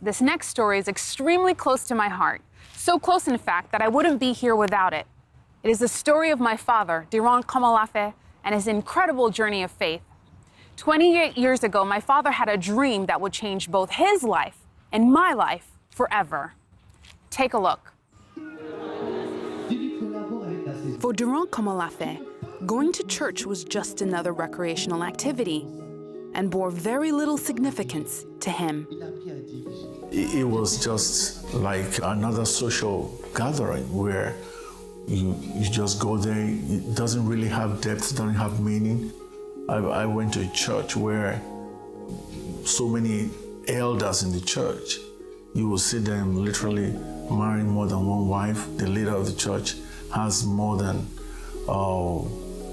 This next story is extremely close to my heart. So close, in fact, that I wouldn't be here without it. It is the story of my father, Diran Komolafe, and his incredible journey of faith. 28 years ago, my father had a dream that would change both his life and my life forever. Take a look. For Diran Komolafe, going to church was just another recreational activity and bore very little significance to him. It was just like another social gathering where you just go there. It doesn't really have depth, it doesn't have meaning. I went to a church where so many elders in the church, you will see them literally marrying more than one wife. The leader of the church has more than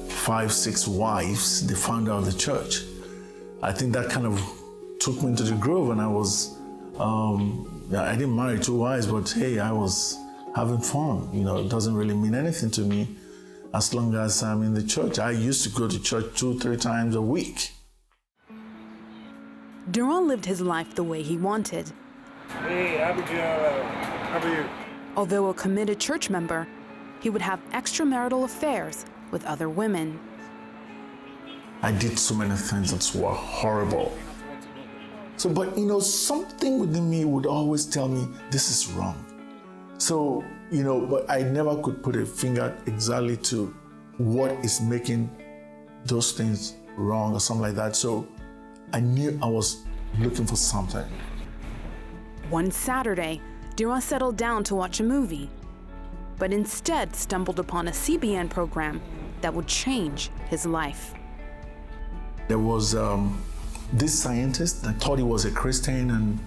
5, 6 wives, the founder of the church. I think that kind of took me into the groove, and I didn't marry 2 wives, but hey, I was having fun. You know, it doesn't really mean anything to me as long as I'm in the church. I used to go to church 2, 3 times a week. Diran lived his life the way he wanted. Hey, Abigail, how are you? Although a committed church member, he would have extramarital affairs with other women. I did so many things that were horrible. So, but you know, something within me would always tell me this is wrong. So, you know, but I never could put a finger exactly to what is making those things wrong or something like that. So I knew I was looking for something. One Saturday, Diran settled down to watch a movie, but instead stumbled upon a CBN program that would change his life. There was this scientist that thought he was a Christian and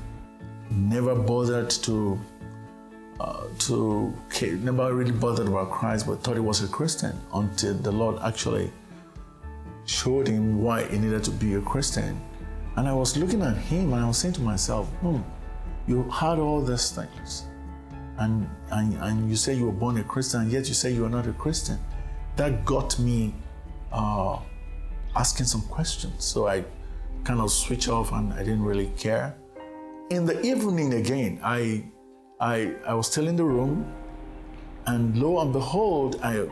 never bothered never really bothered about Christ, but thought he was a Christian until the Lord actually showed him why he needed to be a Christian. And I was looking at him and I was saying to myself, you had all these things, and you say you were born a Christian, and yet you say you are not a Christian. That got me asking some questions. So I kind of switched off and I didn't really care. In the evening again, I was still in the room, and lo and behold, I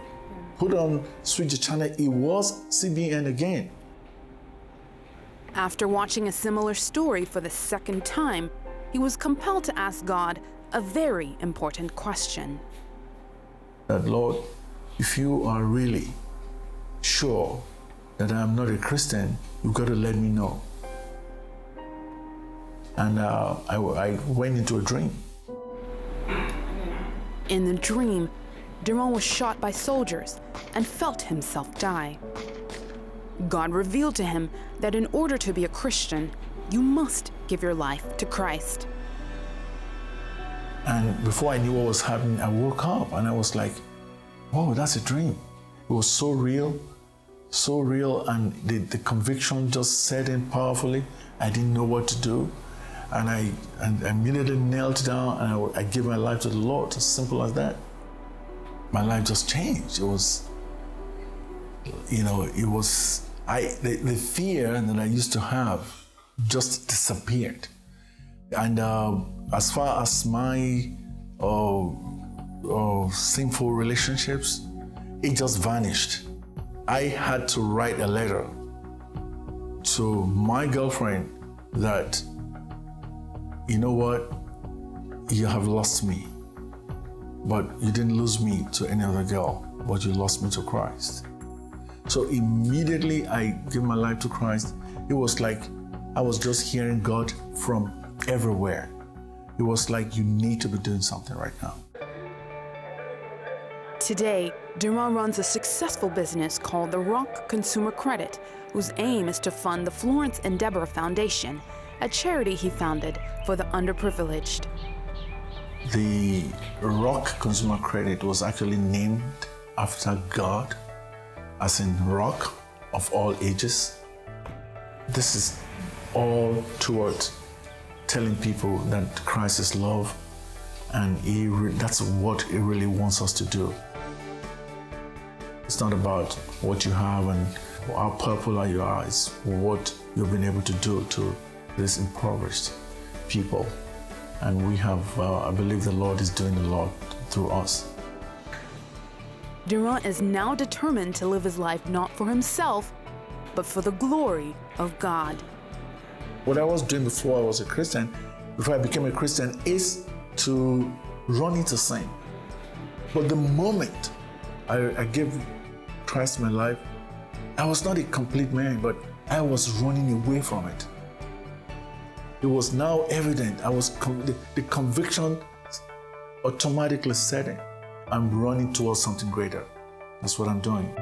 put on, switch the channel, it was CBN again. After watching a similar story for the second time, he was compelled to ask God a very important question. That, Lord, if you are really sure that I am not a Christian, you've got to let me know. And I went into a dream. In the dream, Diran was shot by soldiers and felt himself die. God revealed to him that in order to be a Christian, you must give your life to Christ. And before I knew what was happening, I woke up and I was like, whoa, that's a dream. It was so real, and the conviction just set in powerfully. I didn't know what to do. And I immediately knelt down and I gave my life to the Lord, as simple as that. My life just changed. It was, you know, the fear that I used to have just disappeared. And as far as my sinful relationships, it just vanished. I had to write a letter to my girlfriend that, you know what, you have lost me, but you didn't lose me to any other girl, but you lost me to Christ. So immediately I gave my life to Christ. It was like I was just hearing God from everywhere. It was like, you need to be doing something right now. Today, Diran runs a successful business called the Rock Consumer Credit, whose aim is to fund the Florence and Deborah Foundation, a charity he founded for the underprivileged. The Rock Consumer Credit was actually named after God, as in rock of all ages. This is all towards telling people that Christ is love, and that's what He really wants us to do. It's not about what you have and how popular you are, it's what you've been able to do to these impoverished people. And we have, I believe the Lord is doing a lot through us. Diran is now determined to live his life not for himself, but for the glory of God. What I was doing before I was a Christian, before I became a Christian, is to run into sin. But the moment I gave Christ my life, I was not a complete man, but I was running away from it. It was now evident. The conviction automatically set in. I'm running towards something greater. That's what I'm doing.